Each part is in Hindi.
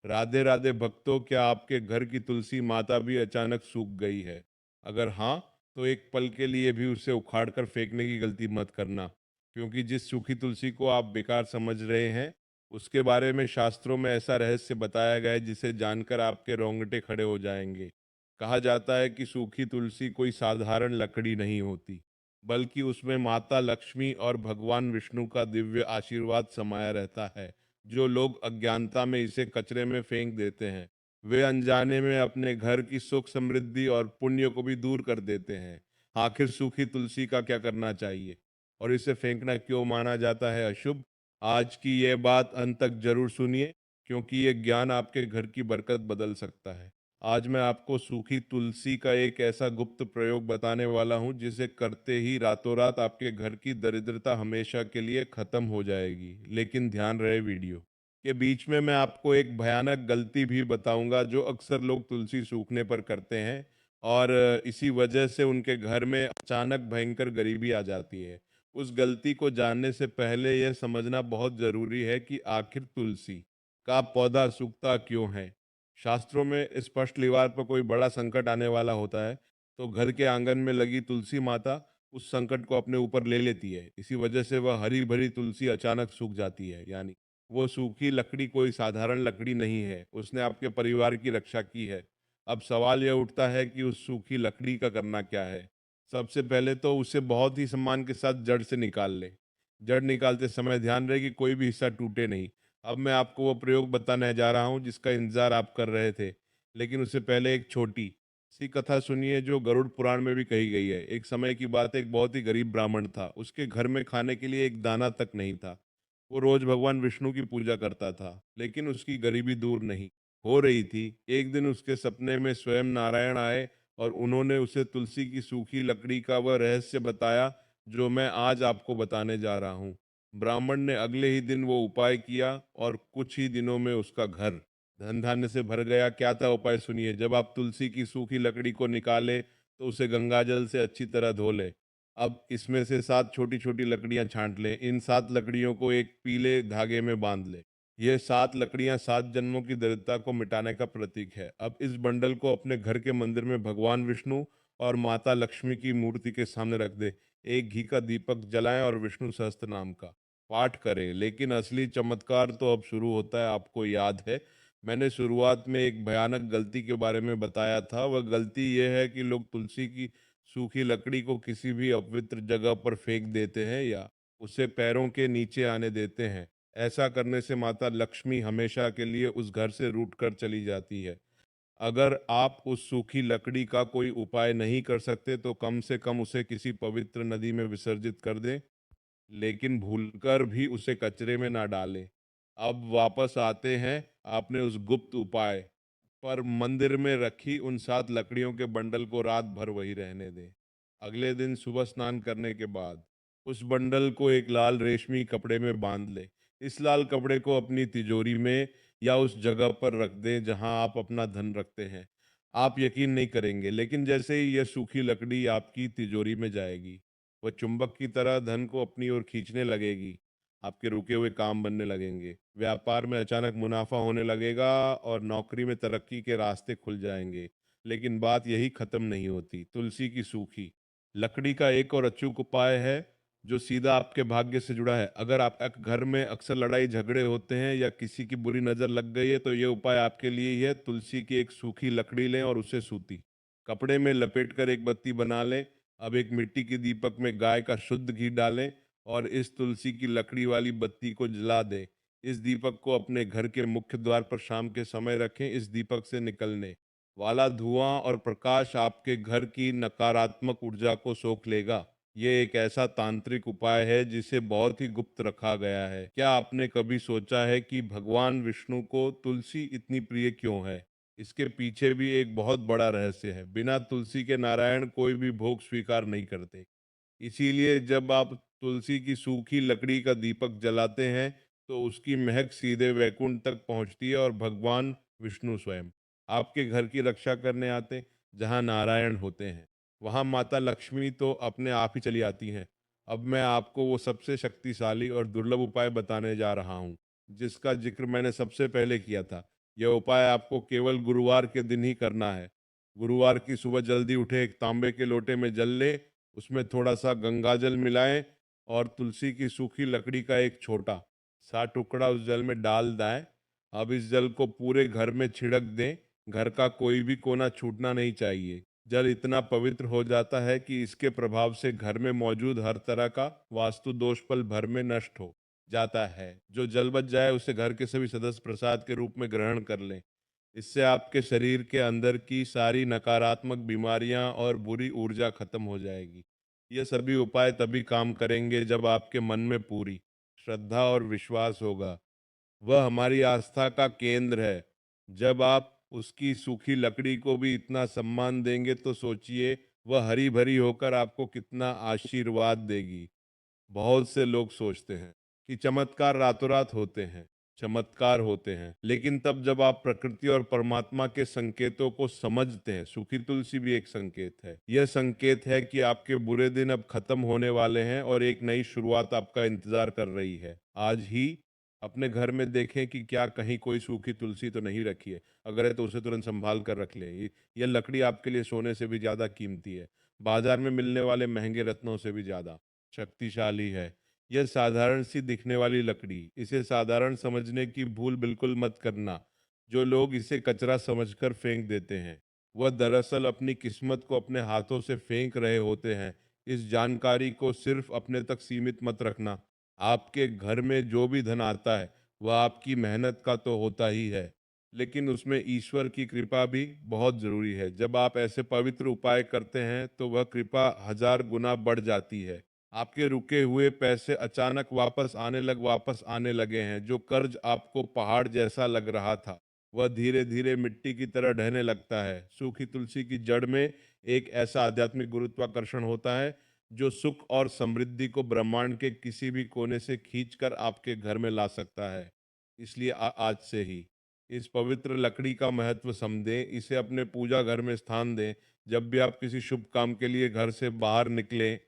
राधे राधे भक्तों, क्या आपके घर की तुलसी माता भी अचानक सूख गई है? अगर हाँ, तो एक पल के लिए भी उसे उखाड़ कर फेंकने की गलती मत करना, क्योंकि जिस सूखी तुलसी को आप बेकार समझ रहे हैं, उसके बारे में शास्त्रों में ऐसा रहस्य बताया गया है जिसे जानकर आपके रोंगटे खड़े हो जाएंगे। कहा जाता है कि सूखी तुलसी कोई साधारण लकड़ी नहीं होती, बल्कि उसमें माता लक्ष्मी और भगवान विष्णु का दिव्य आशीर्वाद समाया रहता है। जो लोग अज्ञानता में इसे कचरे में फेंक देते हैं, वे अनजाने में अपने घर की सुख समृद्धि और पुण्य को भी दूर कर देते हैं। आखिर सूखी तुलसी का क्या करना चाहिए और इसे फेंकना क्यों माना जाता है अशुभ? आज की ये बात अंत तक जरूर सुनिए, क्योंकि ये ज्ञान आपके घर की बरकत बदल सकता है। आज मैं आपको सूखी तुलसी का एक ऐसा गुप्त प्रयोग बताने वाला हूँ जिसे करते ही रातों रात आपके घर की दरिद्रता हमेशा के लिए खत्म हो जाएगी। लेकिन ध्यान रहे, वीडियो के बीच में मैं आपको एक भयानक गलती भी बताऊंगा जो अक्सर लोग तुलसी सूखने पर करते हैं, और इसी वजह से उनके घर में अचानक भयंकर गरीबी आ जाती है। उस गलती को जानने से पहले यह समझना बहुत जरूरी है कि आखिर तुलसी का पौधा सूखता क्यों है। शास्त्रों में स्पष्ट दीवार पर कोई बड़ा संकट आने वाला होता है, तो घर के आंगन में लगी तुलसी माता उस संकट को अपने ऊपर ले लेती है। इसी वजह से वह हरी भरी तुलसी अचानक सूख जाती है। यानी वो सूखी लकड़ी कोई साधारण लकड़ी नहीं है, उसने आपके परिवार की रक्षा की है। अब सवाल यह उठता है कि उस सूखी लकड़ी का करना क्या है। सबसे पहले तो उसे बहुत ही सम्मान के साथ जड़ से निकाल ले। जड़ निकालते समय ध्यान रहे कि कोई भी हिस्सा टूटे नहीं। अब मैं आपको वो प्रयोग बताने जा रहा हूँ जिसका इंतजार आप कर रहे थे, लेकिन उससे पहले एक छोटी सी कथा सुनिए जो गरुड़ पुराण में भी कही गई है। एक समय की बात है, एक बहुत ही गरीब ब्राह्मण था। उसके घर में खाने के लिए एक दाना तक नहीं था। वो रोज भगवान विष्णु की पूजा करता था, लेकिन उसकी गरीबी दूर नहीं हो रही थी। एक दिन उसके सपने में स्वयं नारायण आए और उन्होंने उसे तुलसी की सूखी लकड़ी का वह रहस्य बताया जो मैं आज आपको बताने जा रहा हूँ। ब्राह्मण ने अगले ही दिन वो उपाय किया और कुछ ही दिनों में उसका घर धन धान्य से भर गया। क्या था उपाय, सुनिए। जब आप तुलसी की सूखी लकड़ी को निकाले तो उसे गंगाजल से अच्छी तरह धो ले। अब इसमें से 7 छोटी-छोटी लकड़ियाँ छाँट लें। इन 7 लकड़ियों को एक पीले धागे में बाँध लें। ये 7 लकड़ियाँ 7 जन्मों की दरिद्रता को मिटाने का प्रतीक है। अब इस बंडल को अपने घर के मंदिर में भगवान विष्णु और माता लक्ष्मी की मूर्ति के सामने रख दें। एक घी का दीपक जलाएँ और विष्णु सहस्त्र नाम का पाठ करें। लेकिन असली चमत्कार तो अब शुरू होता है। आपको याद है, मैंने शुरुआत में एक भयानक गलती के बारे में बताया था। वह गलती यह है कि लोग तुलसी की सूखी लकड़ी को किसी भी अपवित्र जगह पर फेंक देते हैं या उसे पैरों के नीचे आने देते हैं। ऐसा करने से माता लक्ष्मी हमेशा के लिए उस घर से रूठ कर चली जाती है। अगर आप उस सूखी लकड़ी का कोई उपाय नहीं कर सकते तो कम से कम उसे किसी पवित्र नदी में विसर्जित कर दें, लेकिन भूलकर भी उसे कचरे में ना डालें। अब वापस आते हैं आपने उस गुप्त उपाय पर। मंदिर में रखी उन 7 लकड़ियों के बंडल को रात भर वही रहने दें। अगले दिन सुबह स्नान करने के बाद उस बंडल को एक लाल रेशमी कपड़े में बांध ले। इस लाल कपड़े को अपनी तिजोरी में या उस जगह पर रख दें जहां आप अपना धन रखते हैं। आप यकीन नहीं करेंगे, लेकिन जैसे ही यह सूखी लकड़ी आपकी तिजोरी में जाएगी, वह चुंबक की तरह धन को अपनी ओर खींचने लगेगी। आपके रुके हुए काम बनने लगेंगे, व्यापार में अचानक मुनाफा होने लगेगा और नौकरी में तरक्की के रास्ते खुल जाएंगे। लेकिन बात यही खत्म नहीं होती। तुलसी की सूखी लकड़ी का एक और अचूक उपाय है जो सीधा आपके भाग्य से जुड़ा है। अगर आप एक घर में अक्सर लड़ाई झगड़े होते हैं या किसी की बुरी नज़र लग गई है, तो ये उपाय आपके लिए ही है। तुलसी की एक सूखी लकड़ी लें और उसे सूती कपड़े में लपेटकर एक बत्ती बना लें। अब एक मिट्टी के दीपक में गाय का शुद्ध घी डालें और इस तुलसी की लकड़ी वाली बत्ती को जला दें। इस दीपक को अपने घर के मुख्य द्वार पर शाम के समय रखें। इस दीपक से निकलने वाला धुआं और प्रकाश आपके घर की नकारात्मक ऊर्जा को सोख लेगा। ये एक ऐसा तांत्रिक उपाय है जिसे बहुत ही गुप्त रखा गया है। क्या आपने कभी सोचा है कि भगवान विष्णु को तुलसी इतनी प्रिय क्यों है? इसके पीछे भी एक बहुत बड़ा रहस्य है। बिना तुलसी के नारायण कोई भी भोग स्वीकार नहीं करते। इसीलिए जब आप तुलसी की सूखी लकड़ी का दीपक जलाते हैं, तो उसकी महक सीधे वैकुंठ तक पहुंचती है और भगवान विष्णु स्वयं आपके घर की रक्षा करने आते हैं। जहां नारायण होते हैं, वहां माता लक्ष्मी तो अपने आप ही चली आती हैं। अब मैं आपको वो सबसे शक्तिशाली और दुर्लभ उपाय बताने जा रहा हूँ जिसका जिक्र मैंने सबसे पहले किया था। यह उपाय आपको केवल गुरुवार के दिन ही करना है। गुरुवार की सुबह जल्दी उठे, एक तांबे के लोटे में जल लें, उसमें थोड़ा सा गंगाजल मिलाएं और तुलसी की सूखी लकड़ी का एक छोटा सा टुकड़ा उस जल में डाल दें। अब इस जल को पूरे घर में छिड़क दें। घर का कोई भी कोना छूटना नहीं चाहिए। जल इतना पवित्र हो जाता है कि इसके प्रभाव से घर में मौजूद हर तरह का वास्तु दोष पल भर में नष्ट हो जाता है। जो जल बच जाए उसे घर के सभी सदस्य प्रसाद के रूप में ग्रहण कर लें। इससे आपके शरीर के अंदर की सारी नकारात्मक बीमारियां और बुरी ऊर्जा खत्म हो जाएगी। ये सभी उपाय तभी काम करेंगे जब आपके मन में पूरी श्रद्धा और विश्वास होगा। वह हमारी आस्था का केंद्र है। जब आप उसकी सूखी लकड़ी को भी इतना सम्मान देंगे तो सोचिए वह हरी भरी होकर आपको कितना आशीर्वाद देगी। बहुत से लोग सोचते हैं कि चमत्कार रातों रात होते हैं, चमत्कार होते हैं, लेकिन तब जब आप प्रकृति और परमात्मा के संकेतों को समझते हैं। सूखी तुलसी भी एक संकेत है। यह संकेत है कि आपके बुरे दिन अब खत्म होने वाले हैं और एक नई शुरुआत आपका इंतजार कर रही है। आज ही अपने घर में देखें कि क्या कहीं कोई सूखी तुलसी तो नहीं रखी है। अगर है तो उसे तुरंत संभाल कर रख लें। यह लकड़ी आपके लिए सोने से भी ज्यादा कीमती है, बाजार में मिलने वाले महंगे रत्नों से भी ज्यादा शक्तिशाली है। यह साधारण सी दिखने वाली लकड़ी, इसे साधारण समझने की भूल बिल्कुल मत करना। जो लोग इसे कचरा समझकर फेंक देते हैं, वह दरअसल अपनी किस्मत को अपने हाथों से फेंक रहे होते हैं। इस जानकारी को सिर्फ अपने तक सीमित मत रखना। आपके घर में जो भी धन आता है वह आपकी मेहनत का तो होता ही है, लेकिन उसमें ईश्वर की कृपा भी बहुत जरूरी है। जब आप ऐसे पवित्र उपाय करते हैं तो वह कृपा हजार गुना बढ़ जाती है। आपके रुके हुए पैसे अचानक वापस आने लगे हैं। जो कर्ज आपको पहाड़ जैसा लग रहा था वह धीरे धीरे मिट्टी की तरह ढहने लगता है। सूखी तुलसी की जड़ में एक ऐसा आध्यात्मिक गुरुत्वाकर्षण होता है जो सुख और समृद्धि को ब्रह्मांड के किसी भी कोने से खींचकर आपके घर में ला सकता है। इसलिए आज से ही इस पवित्र लकड़ी का महत्व समझें, इसे अपने पूजा घर में स्थान दें। जब भी आप किसी शुभ काम के लिए घर से बाहर निकलें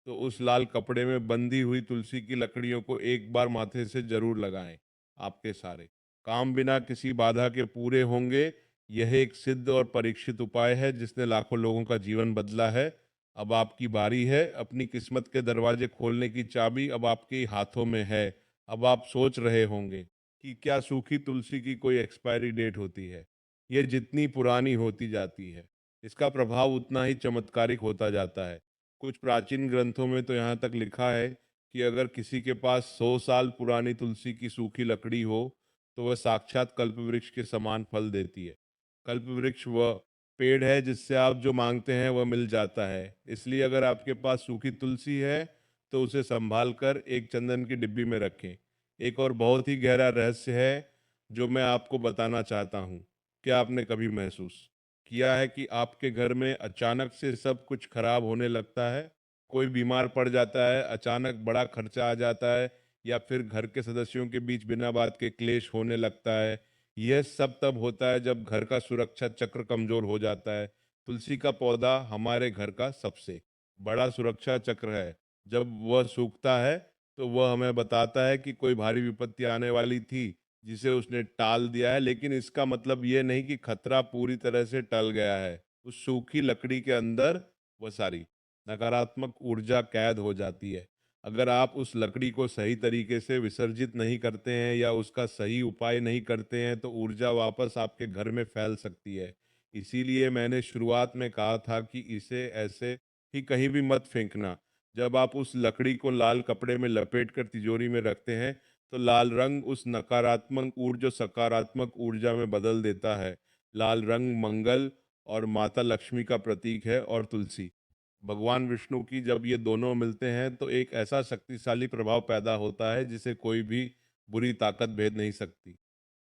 तो उस लाल कपड़े में बंधी हुई तुलसी की लकड़ियों को एक बार माथे से जरूर लगाएं। आपके सारे काम बिना किसी बाधा के पूरे होंगे। यह एक सिद्ध और परीक्षित उपाय है जिसने लाखों लोगों का जीवन बदला है। अब आपकी बारी है। अपनी किस्मत के दरवाजे खोलने की चाबी अब आपके ही हाथों में है। अब आप सोच रहे होंगे कि क्या सूखी तुलसी की कोई एक्सपायरी डेट होती है। यह जितनी पुरानी होती जाती है इसका प्रभाव उतना ही चमत्कारिक होता जाता है। कुछ प्राचीन ग्रंथों में तो यहाँ तक लिखा है कि अगर किसी के पास 100 साल पुरानी तुलसी की सूखी लकड़ी हो तो वह साक्षात कल्प वृक्ष के समान फल देती है। कल्प वृक्ष वह पेड़ है जिससे आप जो मांगते हैं वह मिल जाता है। इसलिए अगर आपके पास सूखी तुलसी है तो उसे संभाल कर एक चंदन की डिब्बी में रखें। एक और बहुत ही गहरा रहस्य है जो मैं आपको बताना चाहता हूँ। क्या आपने कभी महसूस किया है कि आपके घर में अचानक से सब कुछ खराब होने लगता है? कोई बीमार पड़ जाता है, अचानक बड़ा खर्चा आ जाता है, या फिर घर के सदस्यों के बीच बिना बात के क्लेश होने लगता है। यह सब तब होता है जब घर का सुरक्षा चक्र कमजोर हो जाता है। तुलसी का पौधा हमारे घर का सबसे बड़ा सुरक्षा चक्र है। जब वह सूखता है तो वह हमें बताता है कि कोई भारी विपत्ति आने वाली थी जिसे उसने टाल दिया है, लेकिन इसका मतलब ये नहीं कि खतरा पूरी तरह से टल गया है। उस सूखी लकड़ी के अंदर वह सारी नकारात्मक ऊर्जा कैद हो जाती है। अगर आप उस लकड़ी को सही तरीके से विसर्जित नहीं करते हैं या उसका सही उपाय नहीं करते हैं तो ऊर्जा वापस आपके घर में फैल सकती है। इसीलिए मैंने शुरुआत में कहा था कि इसे ऐसे ही कहीं भी मत फेंकना। जब आप उस लकड़ी को लाल कपड़े में लपेटकर तिजोरी में रखते हैं तो लाल रंग उस नकारात्मक ऊर्जा सकारात्मक ऊर्जा में बदल देता है। लाल रंग मंगल और माता लक्ष्मी का प्रतीक है, और तुलसी भगवान विष्णु की। जब ये दोनों मिलते हैं तो एक ऐसा शक्तिशाली प्रभाव पैदा होता है जिसे कोई भी बुरी ताकत भेद नहीं सकती।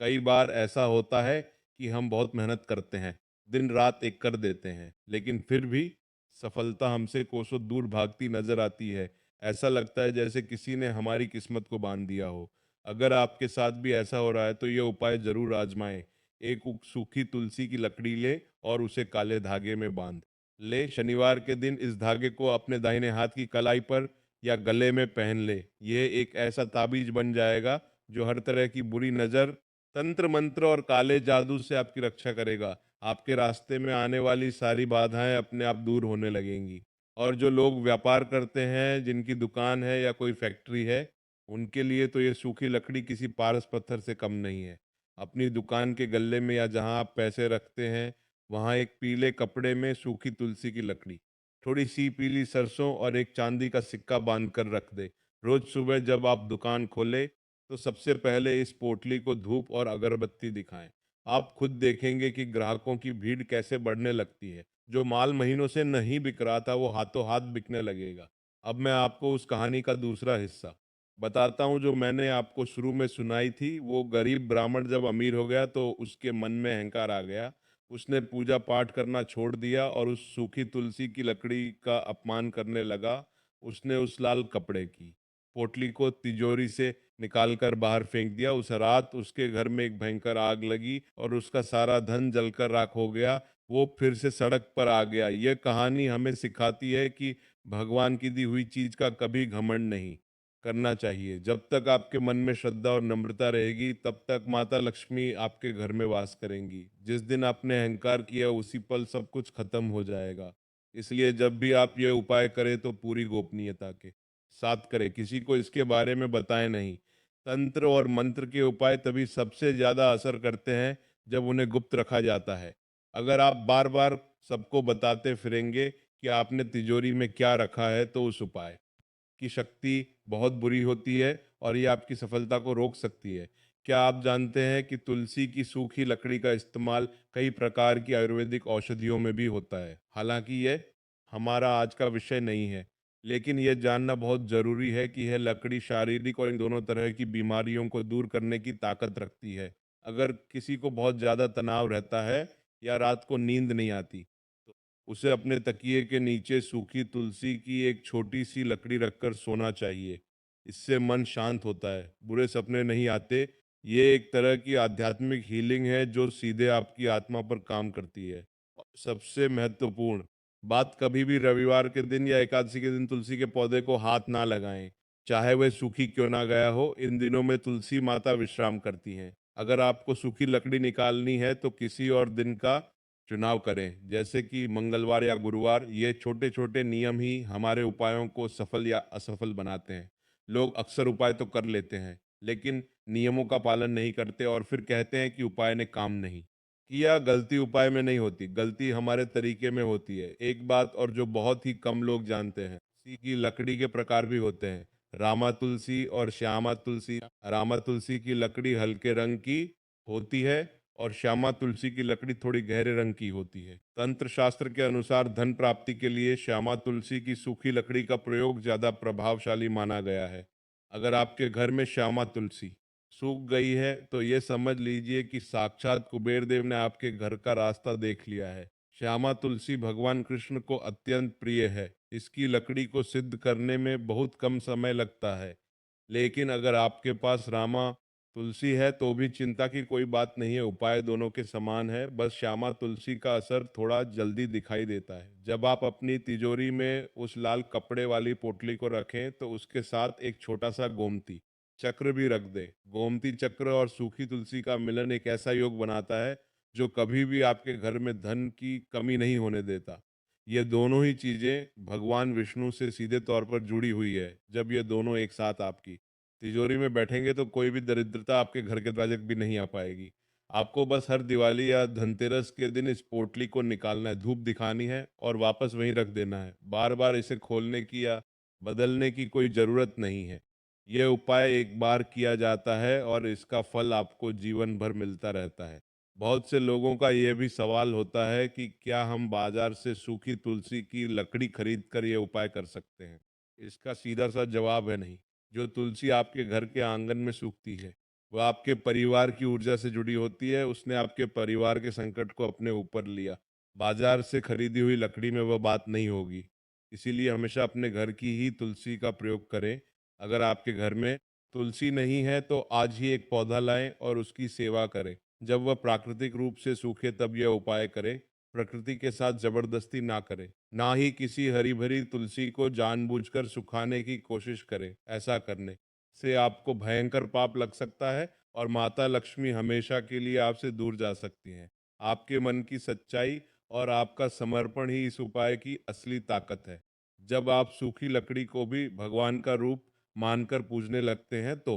कई बार ऐसा होता है कि हम बहुत मेहनत करते हैं, दिन रात एक कर देते हैं, लेकिन फिर भी सफलता हमसे कोसों दूर भागती नजर आती है। ऐसा लगता है जैसे किसी ने हमारी किस्मत को बांध दिया हो। अगर आपके साथ भी ऐसा हो रहा है तो ये उपाय जरूर आजमाएं। एक सूखी तुलसी की लकड़ी ले और उसे काले धागे में बांध ले। शनिवार के दिन इस धागे को अपने दाहिने हाथ की कलाई पर या गले में पहन ले। यह एक ऐसा ताबीज बन जाएगा जो हर तरह की बुरी नज़र तंत्र मंत्र और काले जादू से आपकी रक्षा करेगा। आपके रास्ते में आने वाली सारी बाधाएं अपने आप दूर होने लगेंगी। और जो लोग व्यापार करते हैं, जिनकी दुकान है या कोई फैक्ट्री है, उनके लिए तो ये सूखी लकड़ी किसी पारस पत्थर से कम नहीं है। अपनी दुकान के गल्ले में या जहां आप पैसे रखते हैं, वहां एक पीले कपड़े में सूखी तुलसी की लकड़ी, थोड़ी सी पीली सरसों और एक चांदी का सिक्का बांध कर रख दे। रोज सुबह जब आप दुकान खोले, तो सबसे पहले इस पोटली को धूप और अगरबत्ती दिखाएं। आप खुद देखेंगे कि ग्राहकों की भीड़ कैसे बढ़ने लगती है। जो माल महीनों से नहीं बिक रहा था, वो हाथों हाथ बिकने लगेगा। अब मैं आपको उस कहानी का दूसरा हिस्सा बताता हूँ, जो मैंने आपको शुरू में सुनाई थी। वो गरीब ब्राह्मण जब अमीर हो गया तो उसके मन में अहंकार आ गया। उसने पूजा पाठ करना छोड़ दिया और उस सूखी तुलसी की लकड़ी का अपमान करने लगा। उसने उस लाल कपड़े की पोटली को तिजोरी से निकालकर बाहर फेंक दिया। उस रात उसके घर में एक भयंकर आग लगी और उसका सारा धन जलकर राख हो गया। वो फिर से सड़क पर आ गया। यह कहानी हमें सिखाती है कि भगवान की दी हुई चीज का कभी घमंड नहीं करना चाहिए। जब तक आपके मन में श्रद्धा और नम्रता रहेगी, तब तक माता लक्ष्मी आपके घर में वास करेंगी। जिस दिन आपने अहंकार किया, उसी पल सब कुछ खत्म हो जाएगा। इसलिए जब भी आप ये उपाय करें तो पूरी गोपनीयता के साथ करें, किसी को इसके बारे में बताएं नहीं। तंत्र और मंत्र के उपाय तभी सबसे ज्यादा असर करते हैं जब उन्हें गुप्त रखा जाता है। अगर आप बार बार सबको बताते फिरेंगे कि आपने तिजोरी में क्या रखा है, तो उस उपाय की शक्ति बहुत बुरी होती है और ये आपकी सफलता को रोक सकती है। क्या आप जानते हैं कि तुलसी की सूखी लकड़ी का इस्तेमाल कई प्रकार की आयुर्वेदिक औषधियों में भी होता है? हालांकि ये हमारा आज का विषय नहीं है, लेकिन यह जानना बहुत जरूरी है कि यह लकड़ी शारीरिक और इन दोनों तरह की बीमारियों को दूर करने की ताकत रखती है। अगर किसी को बहुत ज्यादा तनाव रहता है या रात को नींद नहीं आती, तो उसे अपने तकिए के नीचे सूखी तुलसी की एक छोटी सी लकड़ी रखकर सोना चाहिए। इससे मन शांत होता है, बुरे सपने नहीं आते। ये एक तरह की आध्यात्मिक हीलिंग है जो सीधे आपकी आत्मा पर काम करती है। और सबसे महत्वपूर्ण बात, कभी भी रविवार के दिन या एकादशी के दिन तुलसी के पौधे को हाथ ना लगाएं, चाहे वह सूखी क्यों ना गया हो। इन दिनों में तुलसी माता विश्राम करती हैं। अगर आपको सूखी लकड़ी निकालनी है तो किसी और दिन का चुनाव करें, जैसे कि मंगलवार या गुरुवार। ये छोटे छोटे नियम ही हमारे उपायों को सफल या असफल बनाते हैं। लोग अक्सर उपाय तो कर लेते हैं, लेकिन नियमों का पालन नहीं करते और फिर कहते हैं कि उपाय ने काम नहीं किया। गलती उपाय में नहीं होती, गलती हमारे तरीके में होती है। एक बात और जो बहुत ही कम लोग जानते हैं, तुलसी की लकड़ी के प्रकार भी होते हैं, रामा तुलसी और श्यामा तुलसी। रामा तुलसी की लकड़ी हल्के रंग की होती है और श्यामा तुलसी की लकड़ी थोड़ी गहरे रंग की होती है। तंत्र शास्त्र के अनुसार धन प्राप्ति के लिए श्यामा तुलसी की सूखी लकड़ी का प्रयोग ज्यादा प्रभावशाली माना गया है। अगर आपके घर में श्यामा तुलसी सूख गई है, तो ये समझ लीजिए कि साक्षात कुबेर देव ने आपके घर का रास्ता देख लिया है। श्यामा तुलसी भगवान कृष्ण को अत्यंत प्रिय है। इसकी लकड़ी को सिद्ध करने में बहुत कम समय लगता है। लेकिन अगर आपके पास रामा तुलसी है तो भी चिंता की कोई बात नहीं है। उपाय दोनों के समान है, बस श्यामा तुलसी का असर थोड़ा जल्दी दिखाई देता है। जब आप अपनी तिजोरी में उस लाल कपड़े वाली पोटली को रखें, तो उसके साथ एक छोटा सा गोमती चक्र भी रख दें। गोमती चक्र और सूखी तुलसी का मिलन एक ऐसा योग बनाता है जो कभी भी आपके घर में धन की कमी नहीं होने देता। ये दोनों ही चीजें भगवान विष्णु से सीधे तौर पर जुड़ी हुई है। जब ये दोनों एक साथ आपकी तिजोरी में बैठेंगे, तो कोई भी दरिद्रता आपके घर के दरवाजे भी नहीं आ पाएगी। आपको बस हर दिवाली या धनतेरस के दिन इस पोटली को निकालना है, धूप दिखानी है और वापस वहीं रख देना है। बार बार इसे खोलने की या बदलने की कोई जरूरत नहीं है। यह उपाय एक बार किया जाता है और इसका फल आपको जीवन भर मिलता रहता है। बहुत से लोगों का यह भी सवाल होता है कि क्या हम बाजार से सूखी तुलसी की लकड़ी खरीद कर यह उपाय कर सकते हैं? इसका सीधा सा जवाब है नहीं। जो तुलसी आपके घर के आंगन में सूखती है, वह आपके परिवार की ऊर्जा से जुड़ी होती है। उसने आपके परिवार के संकट को अपने ऊपर लिया। बाजार से खरीदी हुई लकड़ी में वह बात नहीं होगी। इसीलिए हमेशा अपने घर की ही तुलसी का प्रयोग करें। अगर आपके घर में तुलसी नहीं है, तो आज ही एक पौधा लाएं और उसकी सेवा करें। जब वह प्राकृतिक रूप से सूखे, तब यह उपाय करें। प्रकृति के साथ जबरदस्ती ना करें। ना ही किसी हरी भरी तुलसी को जानबूझकर सुखाने की कोशिश करें। ऐसा करने से आपको भयंकर पाप लग सकता है और माता लक्ष्मी हमेशा के लिए आपसे दूर जा सकती हैं। आपके मन की सच्चाई और आपका समर्पण ही इस उपाय की असली ताकत है। जब आप सूखी लकड़ी को भी भगवान का रूप मानकर पूजने लगते हैं तो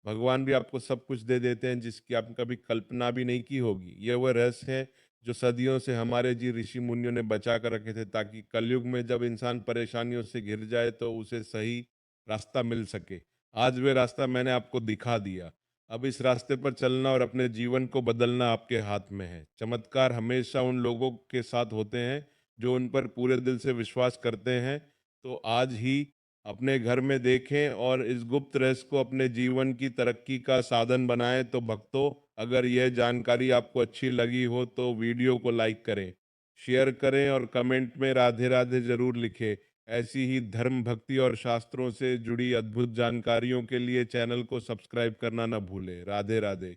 भगवान भी आपको सब कुछ दे देते हैं जिसकी आपने कभी कल्पना भी नहीं की होगी। यह वह रहस्य है जो सदियों से हमारे जी ऋषि मुनियों ने बचा कर रखे थे, ताकि कलयुग में जब इंसान परेशानियों से घिर जाए तो उसे सही रास्ता मिल सके। आज वे रास्ता मैंने आपको दिखा दिया। अब इस रास्ते पर चलना और अपने जीवन को बदलना आपके हाथ में है। चमत्कार हमेशा उन लोगों के साथ होते हैं जो उन पर पूरे दिल से विश्वास करते हैं। तो आज ही अपने घर में देखें और इस गुप्त रहस्य को अपने जीवन की तरक्की का साधन बनाएं। तो भक्तों, अगर यह जानकारी आपको अच्छी लगी हो तो वीडियो को लाइक करें, शेयर करें और कमेंट में राधे राधे जरूर लिखें। ऐसी ही धर्म, भक्ति और शास्त्रों से जुड़ी अद्भुत जानकारियों के लिए चैनल को सब्सक्राइब करना न भूलें। राधे राधे।